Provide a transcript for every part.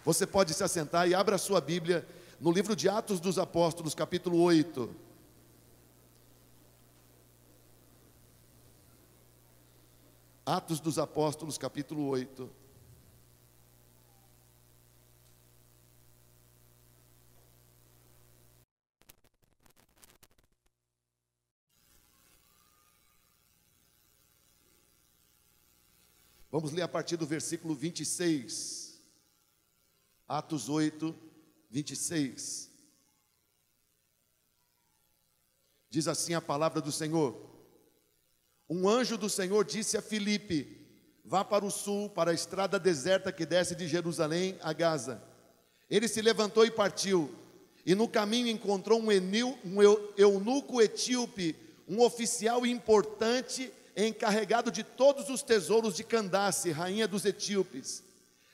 Você pode se assentar e abra a sua Bíblia no livro de Atos dos Apóstolos, capítulo 8. Atos dos Apóstolos, capítulo 8. Vamos ler a partir do versículo 26. Atos 8, 26. Diz assim a palavra do Senhor: um anjo do Senhor disse a Filipe: vá para o sul, para a estrada deserta que desce de Jerusalém a Gaza. Ele se levantou e partiu, e no caminho encontrou um eunuco etíope, um oficial importante, encarregado de todos os tesouros de Candace, rainha dos etíopes.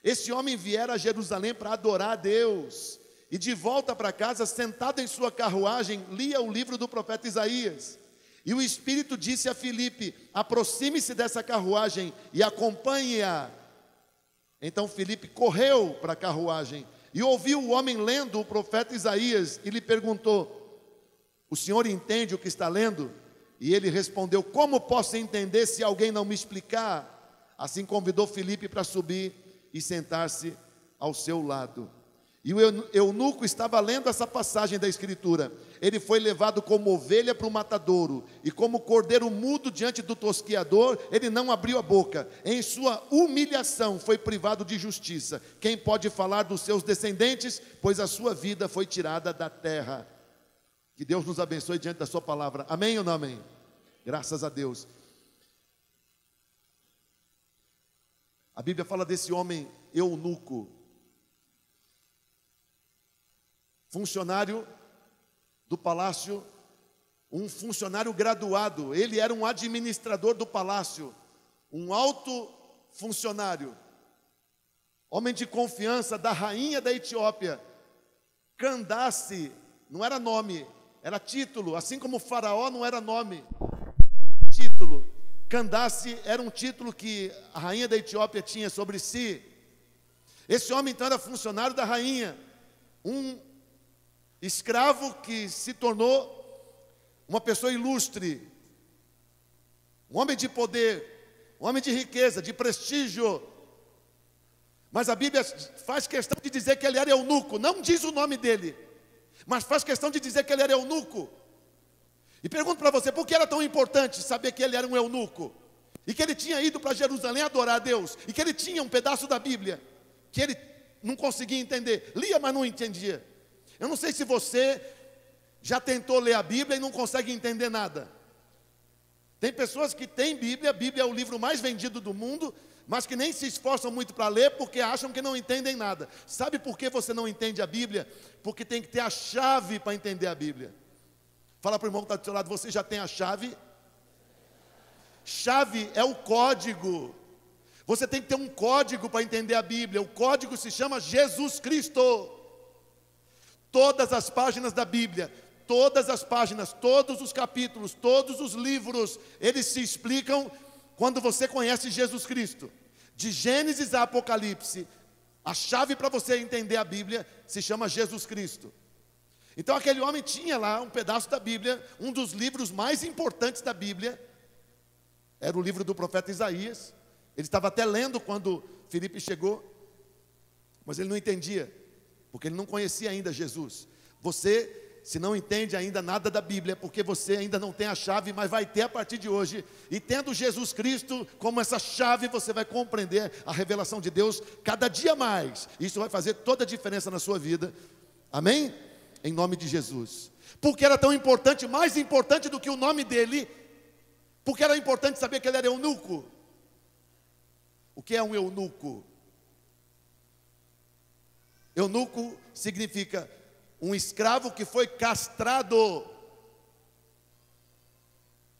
Esse homem viera a Jerusalém para adorar a Deus, e de volta para casa, sentado em sua carruagem, lia o livro do profeta Isaías. E o Espírito disse a Filipe: aproxime-se dessa carruagem e acompanhe-a. Então Filipe correu para a carruagem e ouviu o homem lendo o profeta Isaías, e lhe perguntou: o senhor entende o que está lendo? E ele respondeu: como posso entender se alguém não me explicar? Assim convidou Filipe para subir e sentar-se ao seu lado. E o eunuco estava lendo essa passagem da Escritura. Ele foi levado como ovelha para o matadouro, e como cordeiro mudo diante do tosquiador, ele não abriu a boca. Em sua humilhação foi privado de justiça. Quem pode falar dos seus descendentes? Pois a sua vida foi tirada da terra. Que Deus nos abençoe diante da sua palavra. Amém ou não amém? Graças a Deus. A Bíblia fala desse homem eunuco, funcionário do palácio, um funcionário graduado. Ele era um administrador do palácio, um alto funcionário, homem de confiança da rainha da Etiópia. Candace não era nome, era título, assim como Faraó não era nome, título. Candace era um título que a rainha da Etiópia tinha sobre si. Esse homem então era funcionário da rainha, um escravo que se tornou uma pessoa ilustre, um homem de poder, um homem de riqueza, de prestígio. Mas a Bíblia faz questão de dizer que ele era eunuco. Não diz o nome dele, mas faz questão de dizer que ele era eunuco. E pergunto para você, por que era tão importante saber que ele era um eunuco? E que ele tinha ido para Jerusalém adorar a Deus? E que ele tinha um pedaço da Bíblia que ele não conseguia entender. Lia, mas não entendia. Eu não sei se você já tentou ler a Bíblia e não consegue entender nada. Tem pessoas que têm Bíblia, a Bíblia é o livro mais vendido do mundo, mas que nem se esforçam muito para ler porque acham que não entendem nada. Sabe por que você não entende a Bíblia? Porque tem que ter a chave para entender a Bíblia. Fala para o irmão que está do seu lado: você já tem a chave? Chave é o código. Você tem que ter um código para entender a Bíblia. O código se chama Jesus Cristo. Todas as páginas da Bíblia, todas as páginas, todos os capítulos, todos os livros, eles se explicam quando você conhece Jesus Cristo. De Gênesis a Apocalipse, a chave para você entender a Bíblia se chama Jesus Cristo. Então aquele homem tinha lá um pedaço da Bíblia, um dos livros mais importantes da Bíblia, era o livro do profeta Isaías. Ele estava até lendo quando Filipe chegou, mas ele não entendia, porque ele não conhecia ainda Jesus. Você, se não entende ainda nada da Bíblia, é porque você ainda não tem a chave, mas vai ter a partir de hoje. E tendo Jesus Cristo como essa chave, você vai compreender a revelação de Deus cada dia mais. Isso vai fazer toda a diferença na sua vida. Amém? Em nome de Jesus. Porque era tão importante, mais importante do que o nome dele, porque era importante saber que ele era eunuco. O que é um eunuco? Eunuco significa um escravo que foi castrado.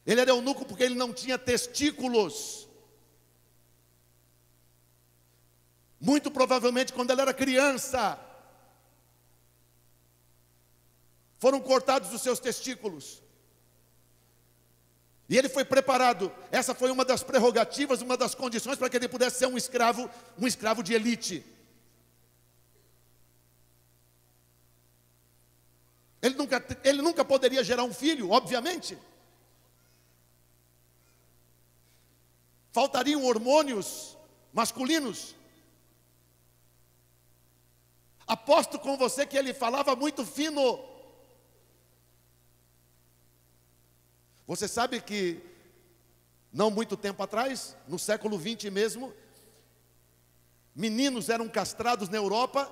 Ele era eunuco porque ele não tinha testículos. Muito provavelmente quando ele era criança, foram cortados os seus testículos. E ele foi preparado. Essa foi uma das prerrogativas, uma das condições para que ele pudesse ser um escravo de elite. Ele nunca poderia gerar um filho, obviamente. Faltariam hormônios masculinos. Aposto com você que ele falava muito fino. Você sabe que, não muito tempo atrás, no século XX mesmo, meninos eram castrados na Europa,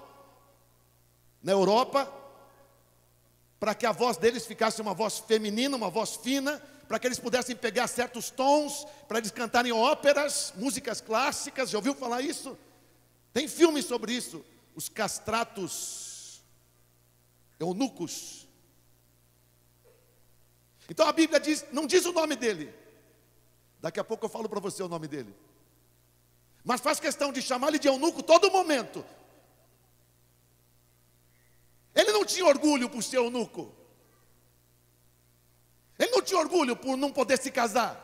para que a voz deles ficasse uma voz feminina, uma voz fina, para que eles pudessem pegar certos tons, para eles cantarem óperas, músicas clássicas. Já ouviu falar isso? Tem filmes sobre isso. Os castratos eunucos. Então a Bíblia diz, não diz o nome dele. Daqui a pouco eu falo para você o nome dele. Mas faz questão de chamar ele de eunuco todo momento. Ele não tinha orgulho por ser eunuco. Ele não tinha orgulho por não poder se casar,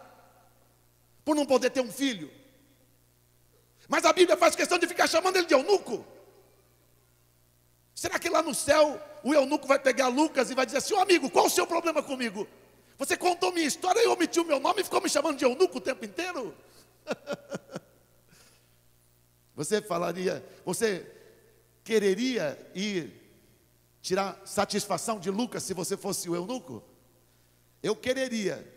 por não poder ter um filho. Mas a Bíblia faz questão de ficar chamando ele de eunuco. Será que lá no céu o eunuco vai pegar Lucas e vai dizer assim: ô amigo, qual o seu problema comigo? Você contou minha história e omitiu meu nome e ficou me chamando de eunuco o tempo inteiro? Você quereria ir tirar satisfação de Lucas se você fosse o eunuco? Eu quereria.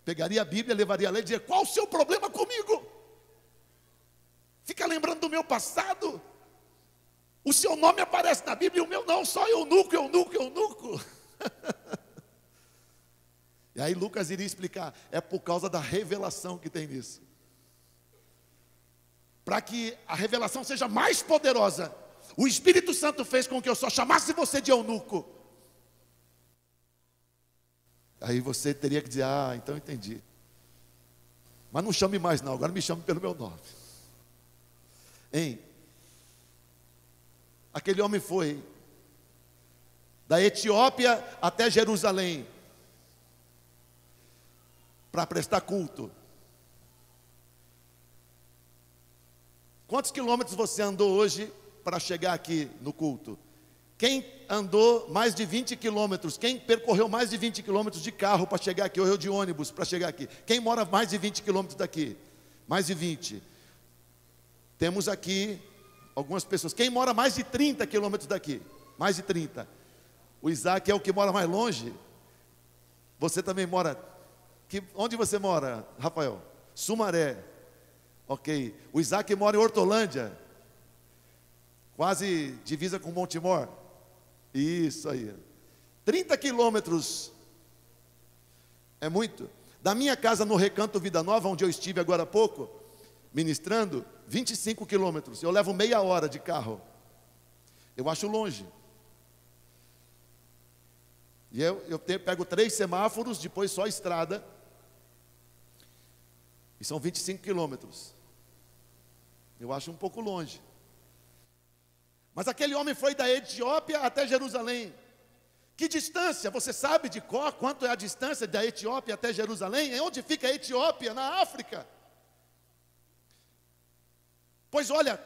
Pegaria a Bíblia, levaria a lei e dizia: qual o seu problema comigo? Fica lembrando do meu passado? O seu nome aparece na Bíblia e o meu não, só eunuco. E aí Lucas iria explicar: é por causa da revelação que tem nisso. Para que a revelação seja mais poderosa, o Espírito Santo fez com que eu só chamasse você de eunuco. Aí você teria que dizer: ah, então entendi. Mas não chame mais não, agora me chame pelo meu nome. Hein? Aquele homem foi da Etiópia até Jerusalém para prestar culto. Quantos quilômetros você andou hoje para chegar aqui no culto? Quem andou mais de 20 quilômetros? Quem percorreu mais de 20 quilômetros de carro para chegar aqui? Ou eu de ônibus para chegar aqui? Quem mora mais de 20 quilômetros daqui? Mais de 20. Temos aqui algumas pessoas. Quem mora mais de 30 quilômetros daqui? Mais de 30. O Isaac é o que mora mais longe. Você também mora... Onde você mora, Rafael? Sumaré. Ok. O Isaac mora em Hortolândia, quase divisa com Montemor. Isso aí. 30 quilômetros é muito. Da minha casa no Recanto Vida Nova, onde eu estive agora há pouco, ministrando, 25 quilômetros. Eu levo meia hora de carro. Eu acho longe. E eu pego 3 semáforos, depois só estrada. E são 25 quilômetros. Eu acho um pouco longe. Mas aquele homem foi da Etiópia até Jerusalém. Que distância? Você sabe de cor quanto é a distância da Etiópia até Jerusalém? Onde fica a Etiópia? Na África. Pois olha,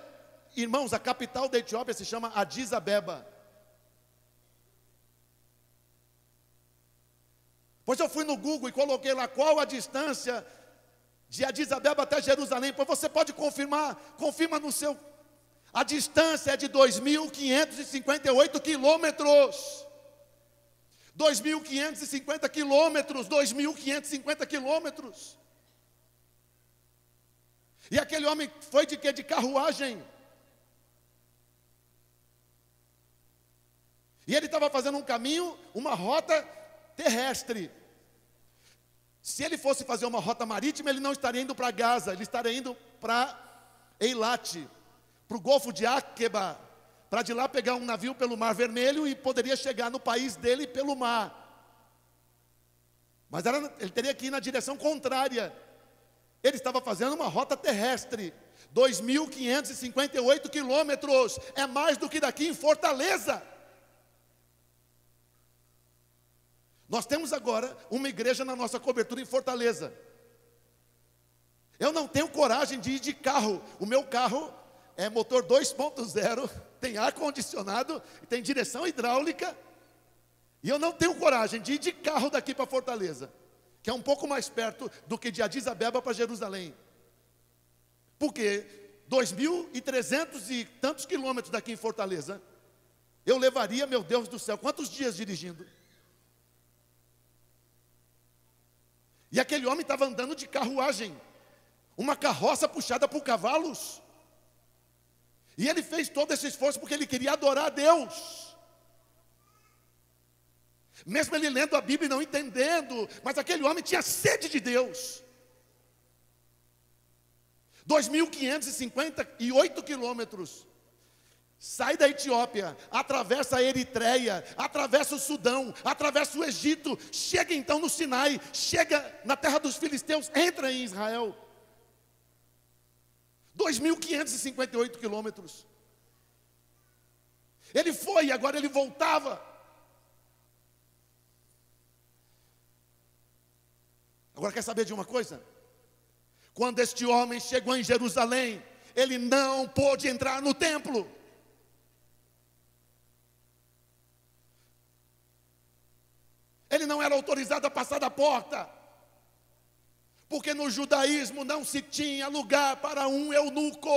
irmãos, a capital da Etiópia se chama Addis Abeba. Pois eu fui no Google e coloquei lá qual a distância de Addis Abeba até Jerusalém. Pois você pode confirmar, confirma no seu... A distância é de 2.558 quilômetros. 2.550 quilômetros, 2.550 quilômetros. E aquele homem foi de quê? De carruagem. E ele estava fazendo um caminho, uma rota terrestre. Se ele fosse fazer uma rota marítima, ele não estaria indo para Gaza, ele estaria indo para Eilat, para o Golfo de Aqaba, para de lá pegar um navio pelo Mar Vermelho e poderia chegar no país dele pelo mar. Mas ele teria que ir na direção contrária. Ele estava fazendo uma rota terrestre, 2.558 quilômetros, é mais do que daqui em Fortaleza. Nós temos agora uma igreja na nossa cobertura em Fortaleza. Eu não tenho coragem de ir de carro. O meu carro é motor 2.0, tem ar-condicionado, tem direção hidráulica. E eu não tenho coragem de ir de carro daqui para Fortaleza, que é um pouco mais perto do que de Addis Abeba para Jerusalém. Porque 2.300 e tantos quilômetros daqui em Fortaleza, eu levaria, meu Deus do céu, quantos dias dirigindo? E aquele homem estava andando de carruagem, uma carroça puxada por cavalos. E ele fez todo esse esforço porque ele queria adorar a Deus. Mesmo ele lendo a Bíblia e não entendendo, mas aquele homem tinha sede de Deus. 2.558 quilômetros. Sai da Etiópia, atravessa a Eritreia, atravessa o Sudão, atravessa o Egito, chega então no Sinai, chega na terra dos filisteus, entra em Israel. 2.558 quilômetros. Ele foi e agora ele voltava. Agora quer saber de uma coisa? Quando este homem chegou em Jerusalém, ele não pôde entrar no templo. Ele não era autorizado a passar da porta, porque no judaísmo não se tinha lugar para um eunuco.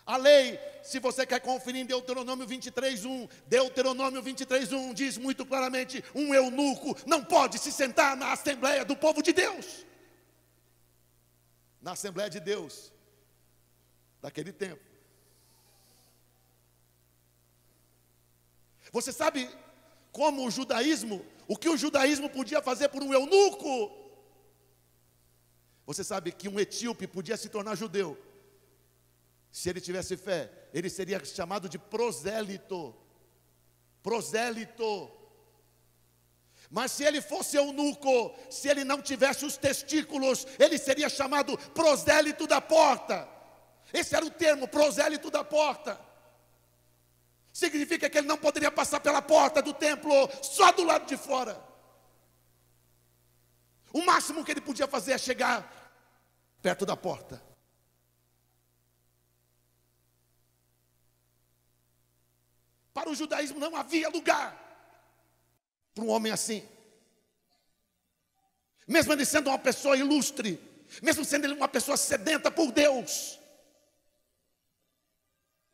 A lei, se você quer conferir em Deuteronômio 23:1, Deuteronômio 23:1 diz muito claramente: um eunuco não pode se sentar na Assembleia do povo de Deus. Na Assembleia de Deus, daquele tempo. Você sabe como o judaísmo, o que o judaísmo podia fazer por um eunuco? Você sabe que um etíope podia se tornar judeu. Se ele tivesse fé, ele seria chamado de prosélito. Prosélito. Mas se ele fosse eunuco, se ele não tivesse os testículos, ele seria chamado prosélito da porta. Esse era o termo, prosélito da porta. Significa que ele não poderia passar pela porta do templo, só do lado de fora. O máximo que ele podia fazer é chegar perto da porta. Para o judaísmo não havia lugar para um homem assim. Mesmo ele sendo uma pessoa ilustre, mesmo sendo ele uma pessoa sedenta por Deus,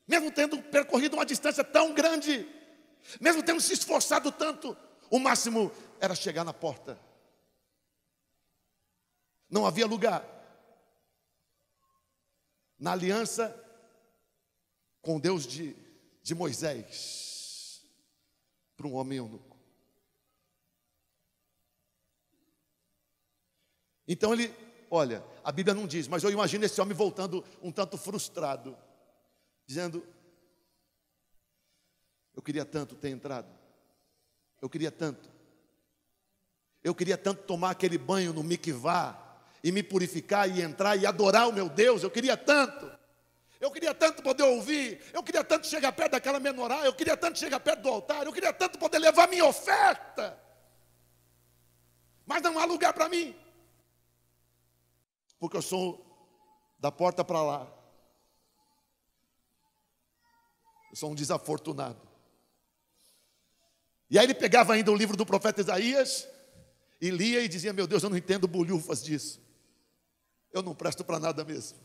mesmo tendo percorrido uma distância tão grande, mesmo tendo se esforçado tanto, o máximo era chegar na porta. Não havia lugar. Na aliança com Deus de Moisés, para um homem eunuco. Então ele, olha, a Bíblia não diz, mas eu imagino esse homem voltando um tanto frustrado, dizendo: eu queria tanto ter entrado, eu queria tanto tomar aquele banho no mikvá, e me purificar, e entrar, e adorar o meu Deus, eu queria tanto poder ouvir, eu queria tanto chegar perto daquela menorá, eu queria tanto chegar perto do altar, eu queria tanto poder levar minha oferta, mas não há lugar para mim, porque eu sou da porta para lá, eu sou um desafortunado. E aí ele pegava ainda o livro do profeta Isaías, e lia e dizia: meu Deus, eu não entendo bolhufas disso, eu não presto para nada mesmo.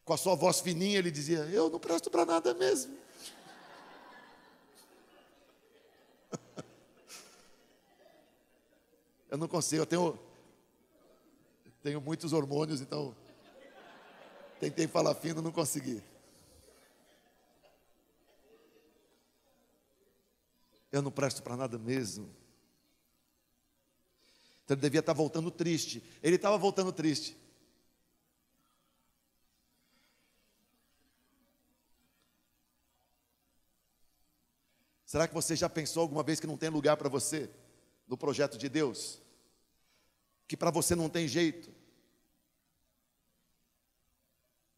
Com a sua voz fininha ele dizia: eu não presto para nada mesmo. Eu não consigo, eu tenho muitos hormônios, então tentei falar fino, não consegui. Eu não presto para nada mesmo. Então ele devia estar voltando triste. Ele estava voltando triste. Será que você já pensou alguma vez que não tem lugar para você no projeto de Deus? Que para você não tem jeito?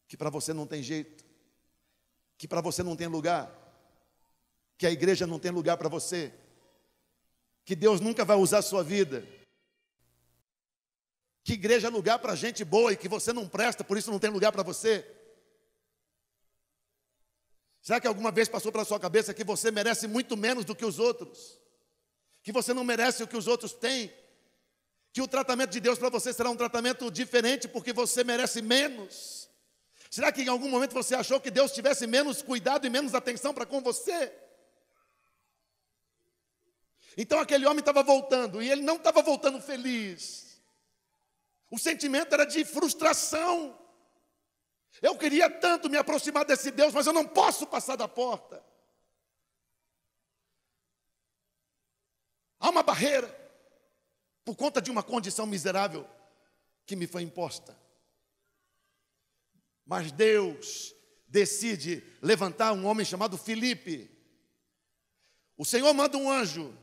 Que para você não tem jeito? Que para você não tem lugar? Que a igreja não tem lugar para você? Que Deus nunca vai usar a sua vida? Que igreja é lugar para gente boa e que você não presta, por isso não tem lugar para você? Será que alguma vez passou pela sua cabeça que você merece muito menos do que os outros? Que você não merece o que os outros têm? Que o tratamento de Deus para você será um tratamento diferente porque você merece menos? Será que em algum momento você achou que Deus tivesse menos cuidado e menos atenção para com você? Então aquele homem estava voltando e ele não estava voltando feliz. O sentimento era de frustração. Eu queria tanto me aproximar desse Deus, mas eu não posso passar da porta. Há uma barreira por conta de uma condição miserável que me foi imposta. Mas Deus decide levantar um homem chamado Filipe. O Senhor manda um anjo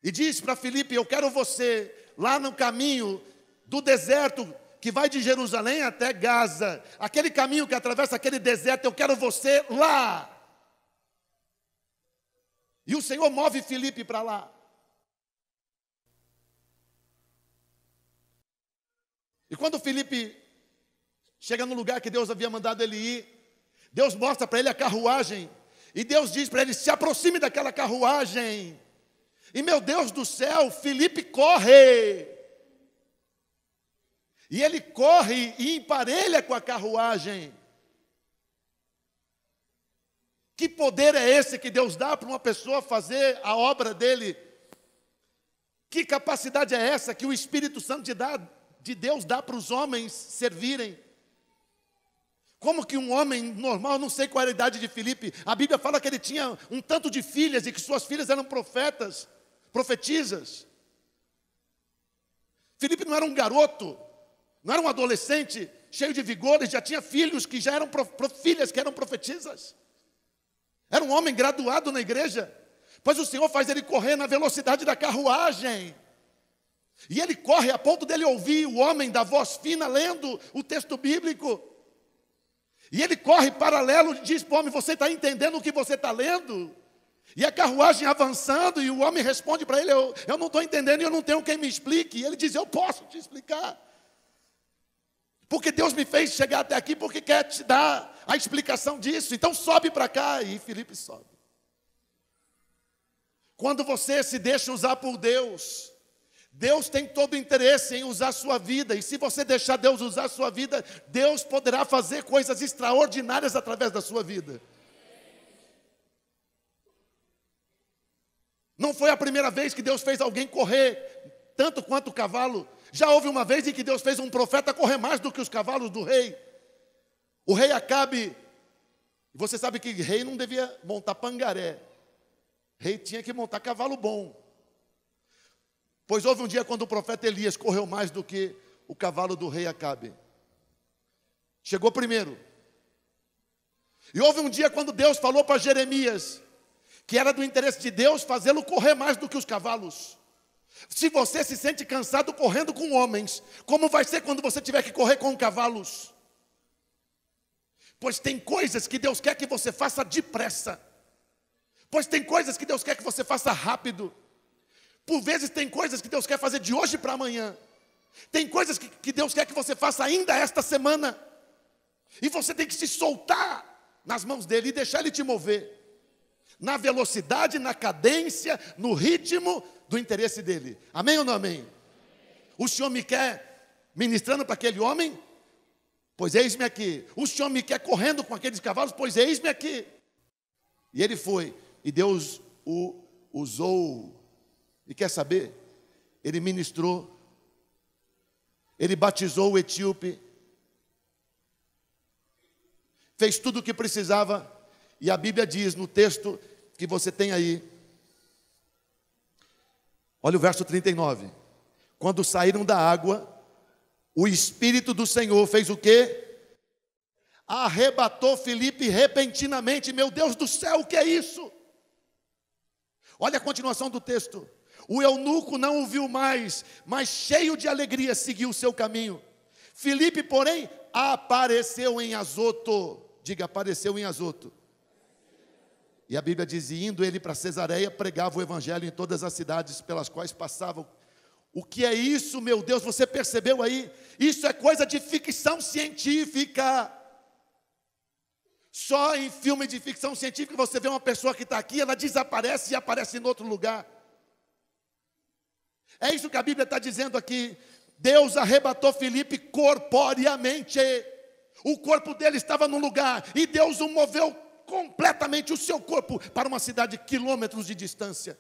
e diz para Filipe: eu quero você lá no caminho do deserto que vai de Jerusalém até Gaza, aquele caminho que atravessa aquele deserto, eu quero você lá. E o Senhor move Filipe para lá. E quando Filipe chega no lugar que Deus havia mandado ele ir, Deus mostra para ele a carruagem, e Deus diz para ele: se aproxime daquela carruagem. E meu Deus do céu, Filipe corre. E ele corre e emparelha com a carruagem. Que poder é esse que Deus dá para uma pessoa fazer a obra dele? Que capacidade é essa que o Espírito Santo de Deus dá para os homens servirem? Como que um homem normal, não sei qual era a idade de Filipe, a Bíblia fala que ele tinha um tanto de filhas e que suas filhas eram profetisas. Filipe não era um garoto, não era um adolescente cheio de vigor, ele já tinha filhos que já eram filhas que eram profetisas. Era um homem graduado na igreja, pois o Senhor faz ele correr na velocidade da carruagem. E ele corre a ponto dele ouvir o homem da voz fina lendo o texto bíblico. E ele corre paralelo e diz para o homem: você está entendendo o que você está lendo? E a carruagem avançando, e o homem responde para ele: eu não estou entendendo e eu não tenho quem me explique. E ele diz: eu posso te explicar. Porque Deus me fez chegar até aqui porque quer te dar a explicação disso. Então sobe para cá. E Filipe sobe. Quando você se deixa usar por Deus, Deus tem todo o interesse em usar a sua vida. E se você deixar Deus usar a sua vida, Deus poderá fazer coisas extraordinárias através da sua vida. Não foi a primeira vez que Deus fez alguém correr tanto quanto o cavalo. Já houve uma vez em que Deus fez um profeta correr mais do que os cavalos do rei. O rei Acabe, você sabe que rei não devia montar pangaré. Rei tinha que montar cavalo bom. Pois houve um dia quando o profeta Elias correu mais do que o cavalo do rei Acabe. Chegou primeiro. E houve um dia quando Deus falou para Jeremias que era do interesse de Deus fazê-lo correr mais do que os cavalos. Se você se sente cansado correndo com homens, como vai ser quando você tiver que correr com cavalos? Pois tem coisas que Deus quer que você faça depressa. Pois tem coisas que Deus quer que você faça rápido. Por vezes tem coisas que Deus quer fazer de hoje para amanhã. Tem coisas que Deus quer que você faça ainda esta semana. E você tem que se soltar nas mãos dele e deixar ele te mover. Na velocidade, na cadência, no ritmo do interesse dele. Amém ou não amém? O Senhor me quer ministrando para aquele homem? Pois eis-me aqui. O Senhor me quer correndo com aqueles cavalos? Pois eis-me aqui. E ele foi. E Deus o usou. E quer saber? Ele ministrou. Ele batizou o etíope. Fez tudo o que precisava. E a Bíblia diz no texto que você tem aí. Olha o verso 39. Quando saíram da água, o Espírito do Senhor fez o quê? Arrebatou Filipe repentinamente. Meu Deus do céu, o que é isso? Olha a continuação do texto. O eunuco não o viu mais, mas cheio de alegria seguiu o seu caminho. Filipe, porém, apareceu em Azoto. Diga, apareceu em Azoto. E a Bíblia diz: e indo ele para Cesareia, pregava o evangelho em todas as cidades pelas quais passavam. O que é isso, meu Deus? Você percebeu aí? Isso é coisa de ficção científica. Só em filme de ficção científica você vê uma pessoa que está aqui, ela desaparece e aparece em outro lugar. É isso que a Bíblia está dizendo aqui. Deus arrebatou Filipe corporeamente. O corpo dele estava num lugar e Deus o moveu completamente, o seu corpo, para uma cidade de quilômetros de distância.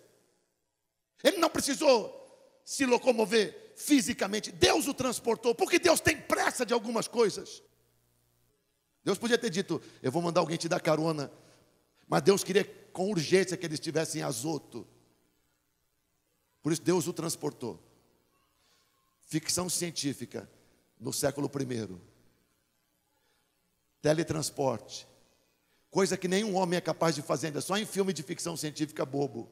Ele não precisou se locomover fisicamente. Deus o transportou, porque Deus tem pressa de algumas coisas. Deus podia ter dito, eu vou mandar alguém te dar carona. Mas Deus queria com urgência que ele estivesse em Azoto. Por isso Deus o transportou. Ficção científica no século I. Teletransporte. Coisa que nenhum homem é capaz de fazer ainda, só em filme de ficção científica bobo.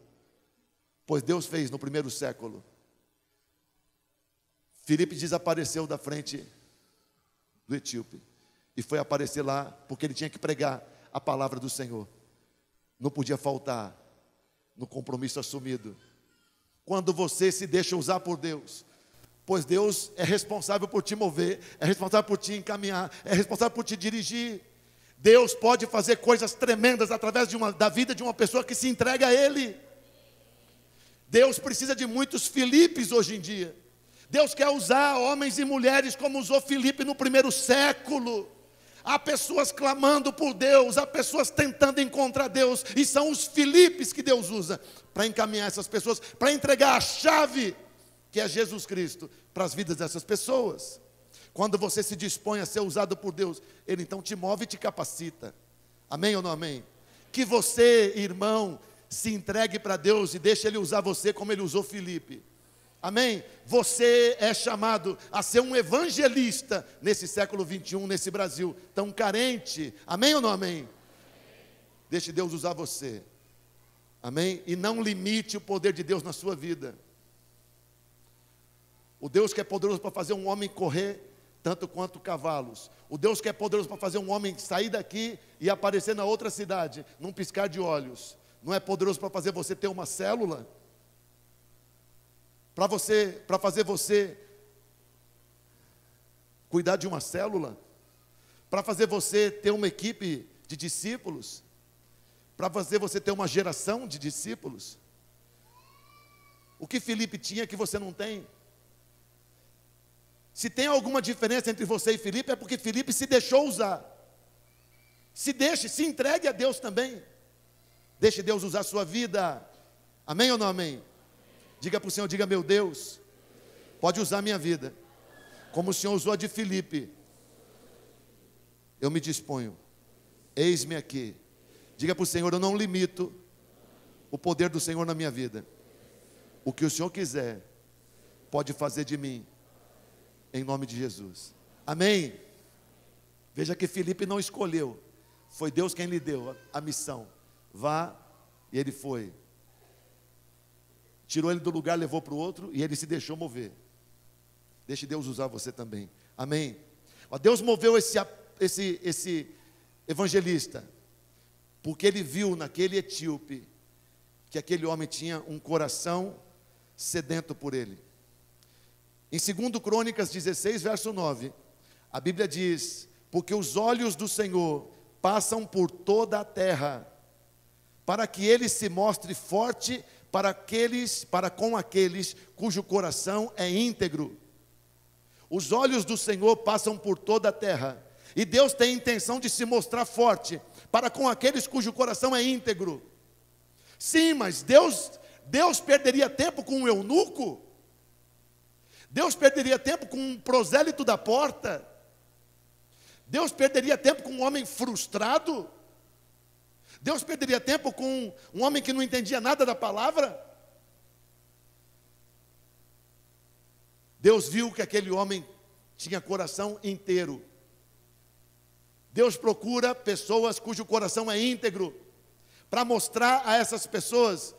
Pois Deus fez no primeiro século. Filipe desapareceu da frente do etíope. E foi aparecer lá, porque ele tinha que pregar a palavra do Senhor. Não podia faltar no compromisso assumido. Quando você se deixa usar por Deus, pois Deus é responsável por te mover, é responsável por te encaminhar, é responsável por te dirigir. Deus pode fazer coisas tremendas através da vida de uma pessoa que se entrega a Ele. Deus precisa de muitos Filipes hoje em dia. Deus quer usar homens e mulheres como usou Filipe no primeiro século. Há pessoas clamando por Deus, há pessoas tentando encontrar Deus, e são os Filipes que Deus usa para encaminhar essas pessoas, para entregar a chave, que é Jesus Cristo, para as vidas dessas pessoas. Quando você se dispõe a ser usado por Deus, Ele então te move e te capacita. Amém ou não amém? Que você, irmão, se entregue para Deus e deixe Ele usar você como Ele usou Filipe. Amém? Você é chamado a ser um evangelista nesse século 21, nesse Brasil tão carente. Amém ou não amém? Deixe Deus usar você. Amém? E não limite o poder de Deus na sua vida. O Deus que é poderoso para fazer um homem correr tanto quanto cavalos. O Deus que é poderoso para fazer um homem sair daqui e aparecer na outra cidade, num piscar de olhos. Não é poderoso para fazer você ter uma célula? Para fazer você cuidar de uma célula? Para fazer você ter uma equipe de discípulos? Para fazer você ter uma geração de discípulos? O que Filipe tinha que você não tem? Se tem alguma diferença entre você e Filipe, é porque Filipe se deixou usar. Se entregue a Deus também. Deixe Deus usar a sua vida. Amém ou não amém? Diga para o Senhor, diga, meu Deus, pode usar a minha vida, como o Senhor usou a de Filipe. Eu me disponho, eis-me aqui. Diga para o Senhor, eu não limito o poder do Senhor na minha vida. O que o Senhor quiser, pode fazer de mim, em nome de Jesus. Amém? Veja que Filipe não escolheu, foi Deus quem lhe deu a missão. Vá, e ele foi. Tirou ele do lugar, levou para o outro, e ele se deixou mover. Deixe Deus usar você também. Amém? Deus moveu esse evangelista, porque ele viu naquele etíope, que aquele homem tinha um coração sedento por ele. Em 2 Crônicas 16, verso 9, a Bíblia diz, porque os olhos do Senhor passam por toda a terra, para que ele se mostre forte para com aqueles cujo coração é íntegro. Os olhos do Senhor passam por toda a terra, e Deus tem a intenção de se mostrar forte para com aqueles cujo coração é íntegro. Sim, mas Deus perderia tempo com um eunuco? Deus perderia tempo com um prosélito da porta? Deus perderia tempo com um homem frustrado? Deus perderia tempo com um homem que não entendia nada da palavra? Deus viu que aquele homem tinha coração inteiro. Deus procura pessoas cujo coração é íntegro, para mostrar a essas pessoas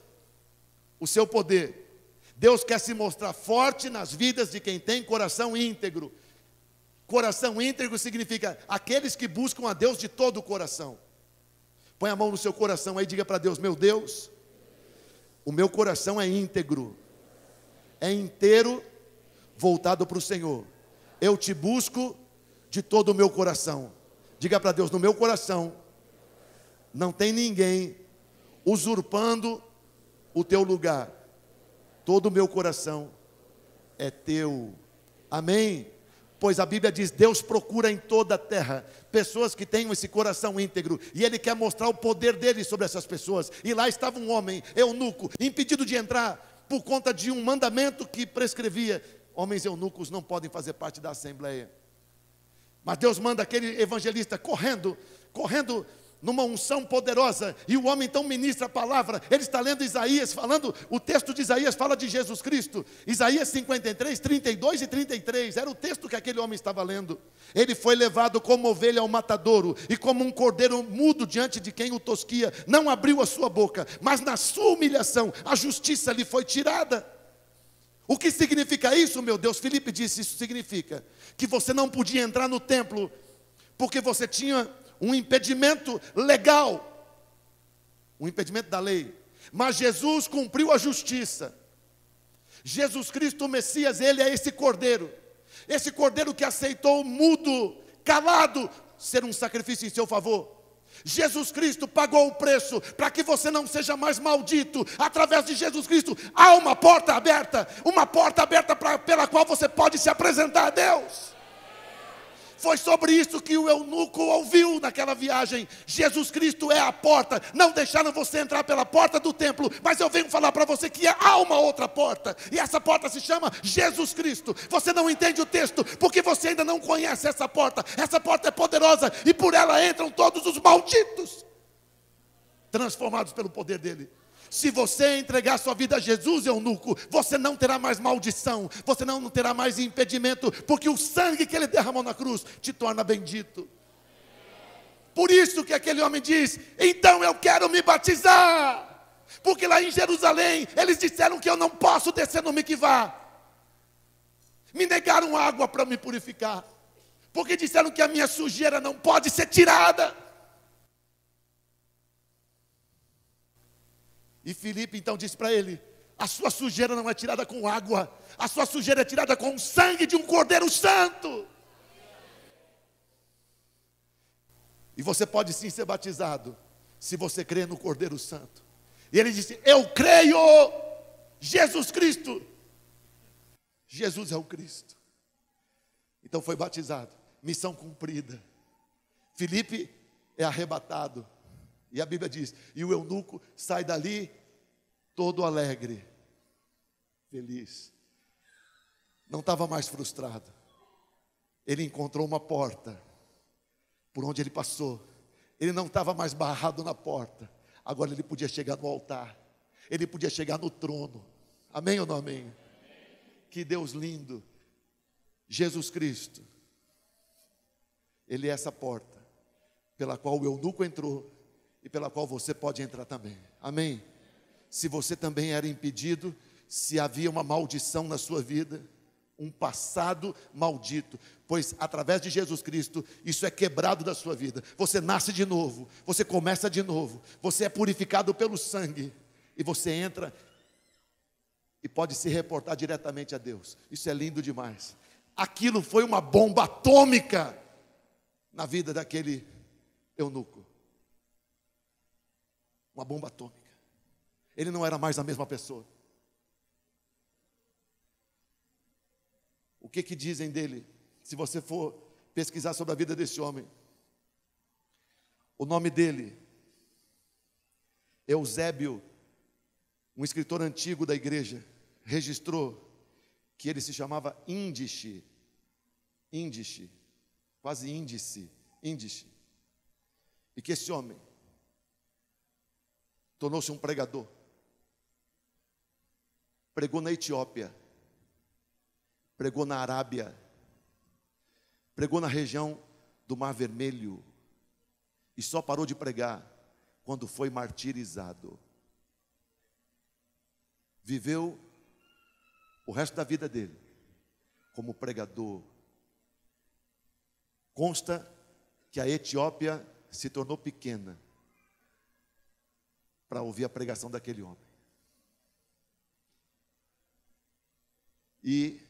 o seu poder. Deus quer se mostrar forte nas vidas de quem tem coração íntegro. Coração íntegro significa aqueles que buscam a Deus de todo o coração. Põe a mão no seu coração aí e diga para Deus, meu Deus, o meu coração é íntegro, é inteiro, voltado para o Senhor. Eu te busco de todo o meu coração. Diga para Deus, no meu coração Não tem ninguém usurpando o teu lugar. Todo o meu coração é teu. Amém? Pois a Bíblia diz, Deus procura em toda a terra pessoas que tenham esse coração íntegro, e Ele quer mostrar o poder dele sobre essas pessoas. E lá estava um homem, eunuco, impedido de entrar por conta de um mandamento que prescrevia: homens eunucos não podem fazer parte da assembleia. Mas Deus manda aquele evangelista correndo numa unção poderosa, e o homem então ministra a palavra. Ele está lendo Isaías, falando, o texto de Isaías fala de Jesus Cristo, Isaías 53, 32 e 33, era o texto que aquele homem estava lendo. Ele foi levado como ovelha ao matadouro, e como um cordeiro mudo diante de quem o tosquia, não abriu a sua boca, mas na sua humilhação, a justiça lhe foi tirada. O que significa isso, meu Deus? Filipe disse, isso significa que você não podia entrar no templo, porque você tinha um impedimento legal, um impedimento da lei, mas Jesus cumpriu a justiça. Jesus Cristo, o Messias, Ele é esse cordeiro que aceitou mudo, calado, ser um sacrifício em seu favor. Jesus Cristo pagou o preço para que você não seja mais maldito. Através de Jesus Cristo há uma porta aberta pela qual você pode se apresentar a Deus. Foi sobre isso que o eunuco ouviu naquela viagem. Jesus Cristo é a porta. Não deixaram você entrar pela porta do templo, mas eu venho falar para você que há uma outra porta, e essa porta se chama Jesus Cristo. Você não entende o texto porque você ainda não conhece essa porta. Essa porta é poderosa, e por ela entram todos os malditos, transformados pelo poder dele. Se você entregar sua vida a Jesus, eunuco, você não terá mais maldição, você não terá mais impedimento, porque o sangue que Ele derramou na cruz te torna bendito. Por isso que aquele homem diz: então eu quero me batizar, porque lá em Jerusalém eles disseram que eu não posso descer no Miquivá, me negaram água para me purificar, porque disseram que a minha sujeira não pode ser tirada. E Filipe então disse para ele: a sua sujeira não é tirada com água, a sua sujeira é tirada com o sangue de um Cordeiro Santo. E você pode sim ser batizado, se você crê no Cordeiro Santo. E ele disse: eu creio, Jesus Cristo. Jesus é o Cristo. Então foi batizado, missão cumprida. Filipe é arrebatado. E a Bíblia diz, e o eunuco sai dali todo alegre, feliz. Não estava mais frustrado. Ele encontrou uma porta por onde ele passou. Ele não estava mais barrado na porta. Agora ele podia chegar no altar. Ele podia chegar no trono. Amém ou não amém? Que Deus lindo. Jesus Cristo, Ele é essa porta pela qual o eunuco entrou e pela qual você pode entrar também. Amém? Se você também era impedido, se havia uma maldição na sua vida, um passado maldito, pois através de Jesus Cristo, isso é quebrado da sua vida. Você nasce de novo, você começa de novo, você é purificado pelo sangue, e você entra e pode se reportar diretamente a Deus. Isso é lindo demais. Aquilo foi uma bomba atômica na vida daquele eunuco. Uma bomba atômica. Ele não era mais a mesma pessoa. O que dizem dele? Se você for pesquisar sobre a vida desse homem, o nome dele, Eusébio, um escritor antigo da igreja, registrou que ele se chamava Índice, quase índice, e que esse homem tornou-se um pregador. Pregou na Etiópia, pregou na Arábia, pregou na região do Mar Vermelho, e só parou de pregar quando foi martirizado. Viveu o resto da vida dele como pregador. Consta que a Etiópia se tornou pequena para ouvir a pregação daquele homem. E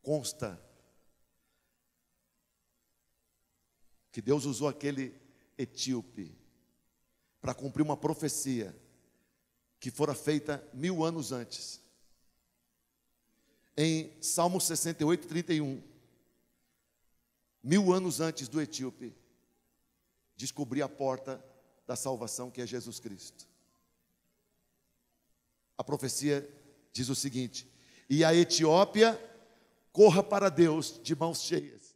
consta que Deus usou aquele etíope para cumprir uma profecia que fora feita 1000 anos antes. Em Salmo 68, 31, 1000 anos antes do etíope descobrir a porta da salvação, que é Jesus Cristo. A profecia diz o seguinte: e a Etiópia corra para Deus de mãos cheias.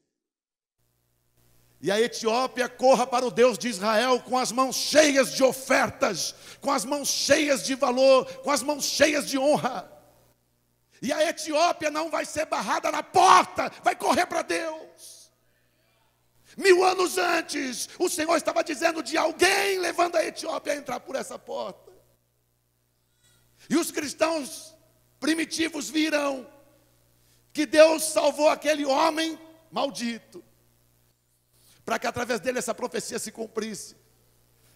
E a Etiópia corra para o Deus de Israel com as mãos cheias de ofertas, com as mãos cheias de valor, com as mãos cheias de honra. E a Etiópia não vai ser barrada na porta, vai correr para Deus. 1000 anos antes, o Senhor estava dizendo de alguém levando a Etiópia a entrar por essa porta. E os cristãos primitivos viram que Deus salvou aquele homem maldito, para que através dele essa profecia se cumprisse.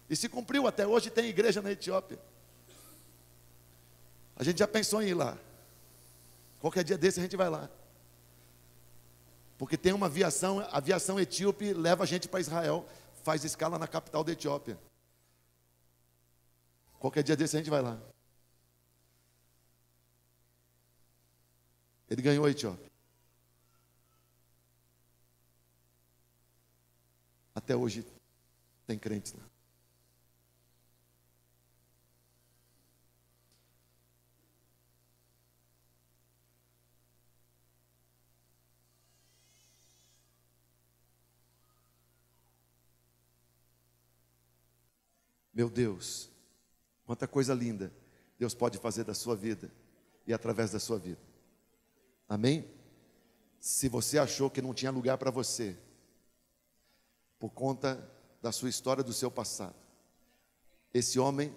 E se cumpriu, até hoje tem igreja na Etiópia. A gente já pensou em ir lá. Qualquer dia desse a gente vai lá. Porque tem uma aviação, a aviação etíope leva a gente para Israel, faz escala na capital da Etiópia. Qualquer dia desse a gente vai lá. Ele ganhou a Etiópia. Até hoje tem crentes lá. Meu Deus, quanta coisa linda Deus pode fazer da sua vida e através da sua vida. Amém? Se você achou que não tinha lugar para você, por conta da sua história, do seu passado, esse homem,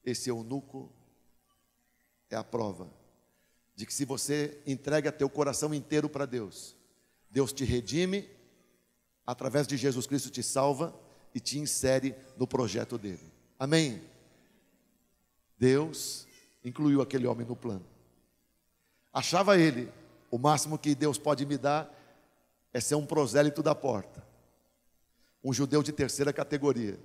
esse eunuco, é a prova de que se você entrega teu coração inteiro para Deus, Deus te redime, através de Jesus Cristo te salva e te insere no projeto dele. Amém? Deus incluiu aquele homem no plano. Achava ele, o máximo que Deus pode me dar é ser um prosélito da porta, um judeu de terceira categoria.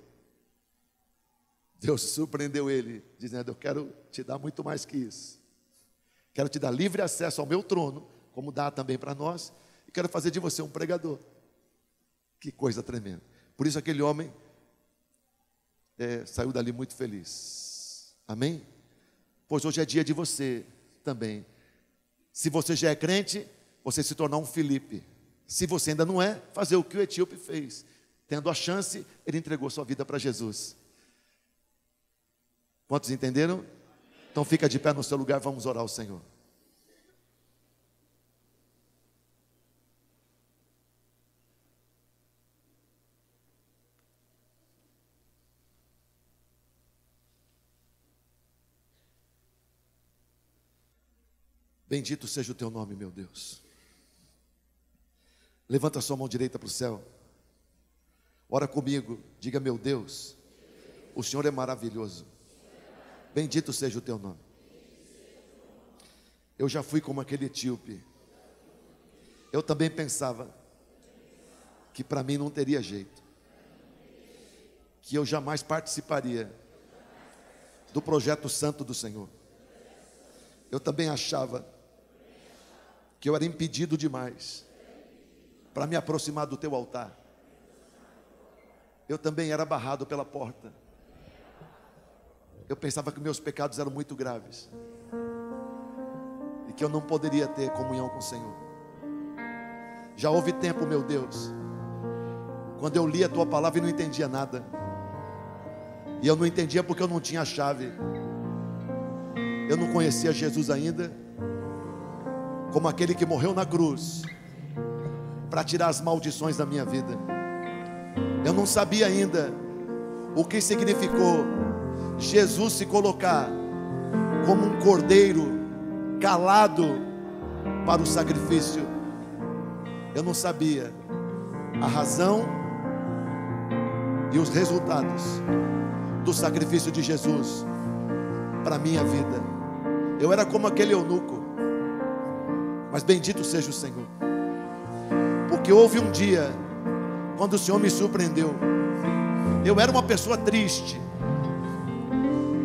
Deus surpreendeu ele, dizendo: eu quero te dar muito mais que isso. Quero te dar livre acesso ao meu trono, como dá também para nós, e quero fazer de você um pregador. Que coisa tremenda. Por isso aquele homem saiu dali muito feliz. Amém? Pois hoje é dia de você também. Se você já é crente, você se tornar um Filipe. Se você ainda não é, fazer o que o etíope fez. Tendo a chance, ele entregou sua vida para Jesus. Quantos entenderam? Então fica de pé no seu lugar, vamos orar ao Senhor. Bendito seja o teu nome, meu Deus. Levanta a sua mão direita para o céu. Ora comigo, diga: meu Deus, o Senhor é maravilhoso. Bendito seja o teu nome. Eu já fui como aquele etíope. Eu também pensava que para mim não teria jeito, que eu jamais participaria do projeto santo do Senhor. Eu também achava que eu era impedido demais para me aproximar do teu altar. Eu também era barrado pela porta. Eu pensava que meus pecados eram muito graves e que eu não poderia ter comunhão com o Senhor. Já houve tempo, meu Deus, quando eu lia a tua palavra e não entendia nada. E eu não entendia porque eu não tinha a chave. Eu não conhecia Jesus ainda como aquele que morreu na cruz para tirar as maldições da minha vida. Eu não sabia ainda o que significou Jesus se colocar como um cordeiro calado para o sacrifício. Eu não sabia a razão e os resultados do sacrifício de Jesus para a minha vida. Eu era como aquele eunuco, mas bendito seja o Senhor, porque houve um dia quando o Senhor me surpreendeu. Eu era uma pessoa triste,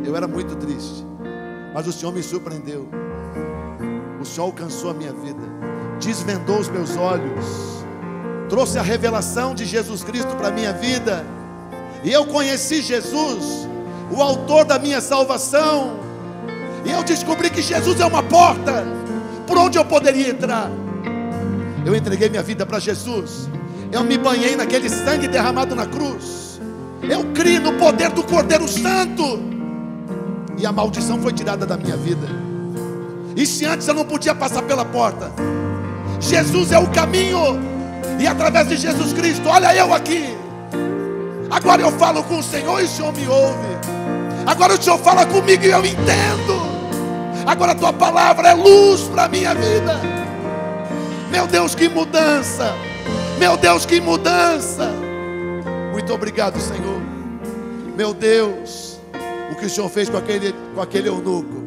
eu era muito triste, mas o Senhor me surpreendeu. O Senhor alcançou a minha vida, desvendou os meus olhos, trouxe a revelação de Jesus Cristo para a minha vida, e eu conheci Jesus, o autor da minha salvação, e eu descobri que Jesus é uma porta por onde eu poderia entrar. Eu entreguei minha vida para Jesus, eu me banhei naquele sangue derramado na cruz, eu criei no poder do Cordeiro Santo, e a maldição foi tirada da minha vida. E se antes eu não podia passar pela porta, Jesus é o caminho, e através de Jesus Cristo, olha eu aqui. Agora eu falo com o Senhor e o Senhor me ouve. Agora o Senhor fala comigo e eu entendo. Agora a tua palavra é luz para a minha vida. Meu Deus, que mudança! Meu Deus, que mudança! Muito obrigado, Senhor. Meu Deus, o que o Senhor fez com aquele eunuco,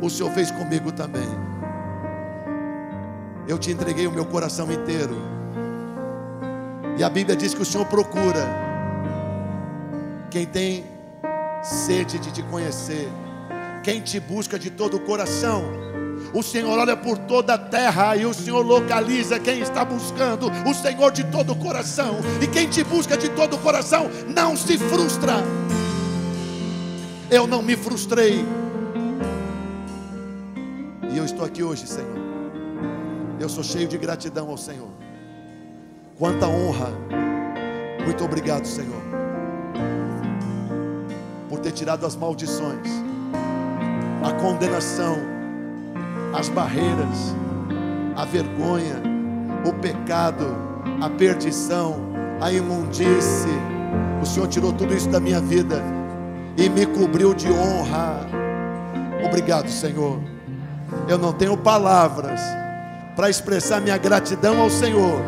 o Senhor fez comigo também. Eu te entreguei o meu coração inteiro, e a Bíblia diz que o Senhor procura quem tem sede de te conhecer, quem te busca de todo o coração. O Senhor olha por toda a terra e o Senhor localiza quem está buscando o Senhor de todo o coração. E quem te busca de todo o coração não se frustra. Eu não me frustrei, e eu estou aqui hoje, Senhor. Eu sou cheio de gratidão ao Senhor. Quanta honra. Muito obrigado, Senhor, por ter tirado as maldições, a condenação, as barreiras, a vergonha, o pecado, a perdição, a imundície. O Senhor tirou tudo isso da minha vida e me cobriu de honra. Obrigado, Senhor. Eu não tenho palavras para expressar minha gratidão ao Senhor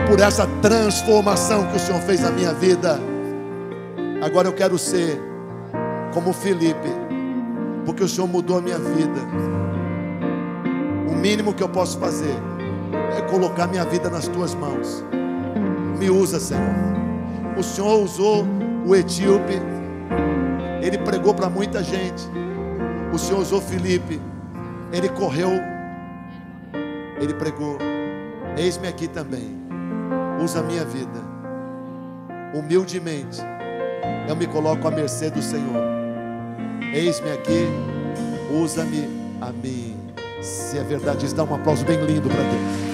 por essa transformação que o Senhor fez na minha vida. Agora eu quero ser como Felipe, porque o Senhor mudou a minha vida. O mínimo que eu posso fazer é colocar minha vida nas tuas mãos. Me usa, Senhor. O Senhor usou o etíope, ele pregou para muita gente. O Senhor usou Felipe, ele correu, ele pregou. Eis-me aqui também, usa a minha vida. Humildemente eu me coloco à mercê do Senhor. Eis-me aqui, usa-me a mim. Se é verdade isso, dá um aplauso bem lindo para Deus.